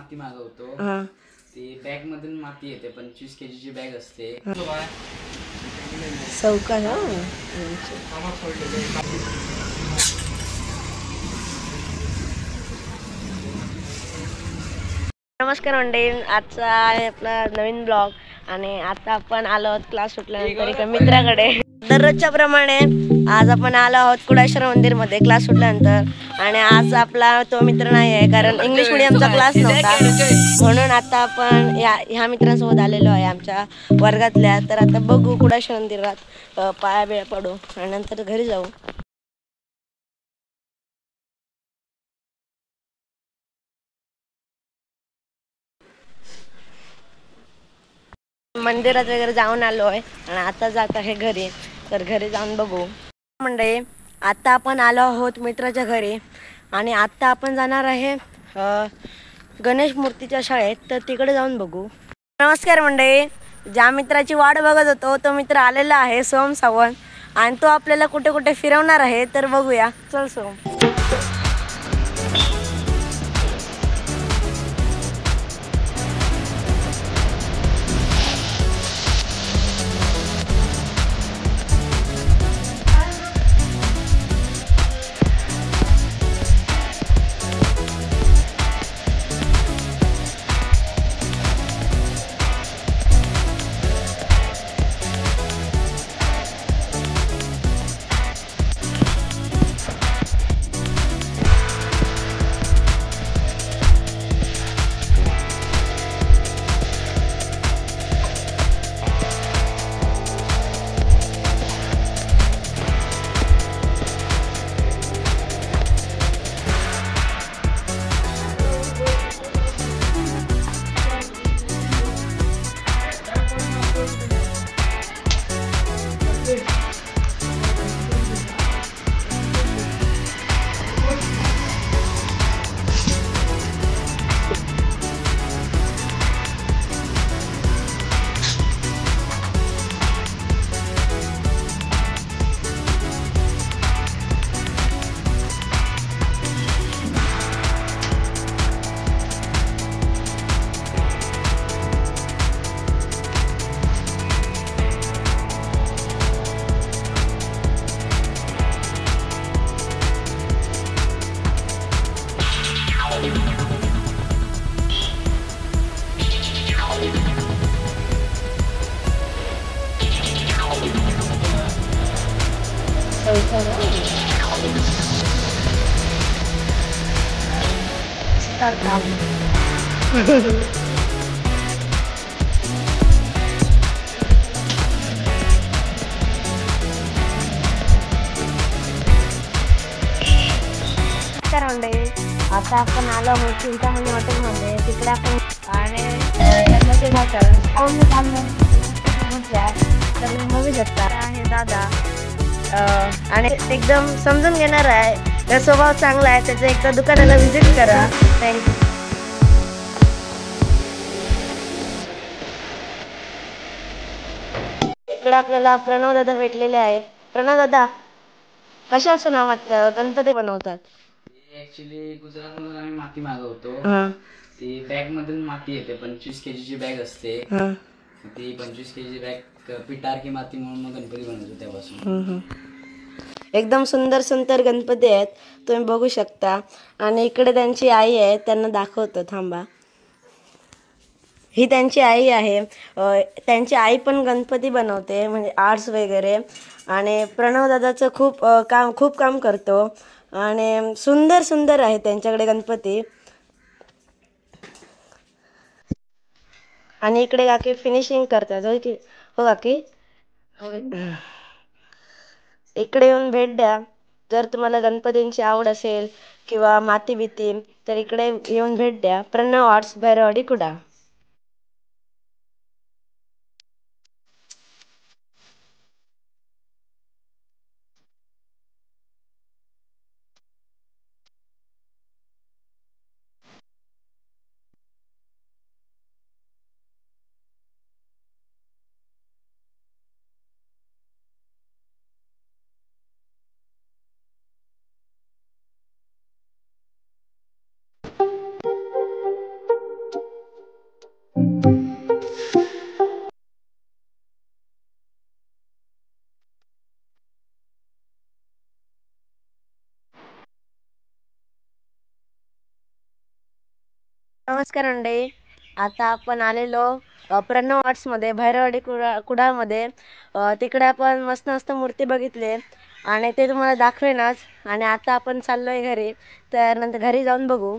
माती मागवतो हा ती बॅग मधून माती येते 25 kg ची बॅग असते. चौका ना. नमस्कार मंडळी, आजचा आहे आपला नवीन ब्लॉग आणि आता आपण आलो आहोत क्लास सुटल्यानंतर एका मित्राकडे. दररोजच्या प्रमाणे आज आपण आलो आहोत कुडाश्वर मंदिर मध्ये क्लास सुटल्यानंतर. आणि आज आपला तो मित्र नाही आहे कारण इंग्लिश मिडियमचा क्लास नव्हता, म्हणून आता आपण ह्या मित्रांसोबत आलेलो आहे आमच्या वर्गातल्या. तर आता बघू कुडाश्वर मंदिरात पाया बिया पडू आणि नंतर घरी जाऊ. मंदिरात वगैरे जाऊन आलो आहे आणि आता जात आहे घरी. तर घरी जाऊन बघू. मंडळी, आता आपण आलो आहोत मित्राच्या घरी आणि आता आपण जाणार आहे गणेश मूर्तीच्या शाळेत. तर तिकडे जाऊन बघू. नमस्कार मंडळी, ज्या मित्राची वाट बघत होतो तो मित्र आलेला आहे, सोम सावंत, आणि तो आपल्याला कुठे कुठे फिरवणार आहे. तर बघूया, चल सोम. आता आपण आलो आहोत चिंतामणी हॉटेलमध्ये. तिकडे आपण तर बघू शकता आहे दादा आणि एकदम समजून घेणार आहे. त्याचा स्वभाव चांगला आहे. त्याच्या एकदा दुकानाला व्हिजिट करा. थँक्यू. इकडे आपल्याला प्रणव दादा भेटलेले आहेत. प्रणव दादा, कशाचं नावात गणपती बनवतात? ऍक्च्युली गुजरातमधून आम्ही माती मागवतो ती बॅग मधून माती येते 25 kg ची बॅग असते. ती 25 kg बॅग पिटार की माती म्हणून मग गणपती बनवतो त्यापासून. एकदम सुंदर सुंदर गणपती आहेत, तुम्ही बघू शकता. आणि इकडे त्यांची आई आहे, त्यांना दाखवतो, थांबा. ही त्यांची आई आहे. त्यांची आई पण गणपती बनवते, म्हणजे आर्ट्स वगैरे. आणि प्रणव दादाचं खूप काम करतो आणि सुंदर सुंदर आहे त्यांच्याकडे गणपती. आणि इकडे काकी फिनिशिंग करतात. हो की हो काकी? इकडे येऊन भेट द्या जर तुम्हाला गणपतींची आवड असेल किंवा माती भीती, तर इकडे येऊन भेट द्या. प्रणव आर्ट्स, भैरवाडी, कुडाळ. नमस्कार मंडळी. आता आपण आलेलो प्रणव आर्ट्समध्ये भैरवाडी कुडाळमध्ये. तिकडे आपण मस्त मस्त मूर्ती बघितली आणि ते तुम्हाला दाखवेनच. आणि आता आपण चाललोय घरी, तर नंतर घरी जाऊन बघू.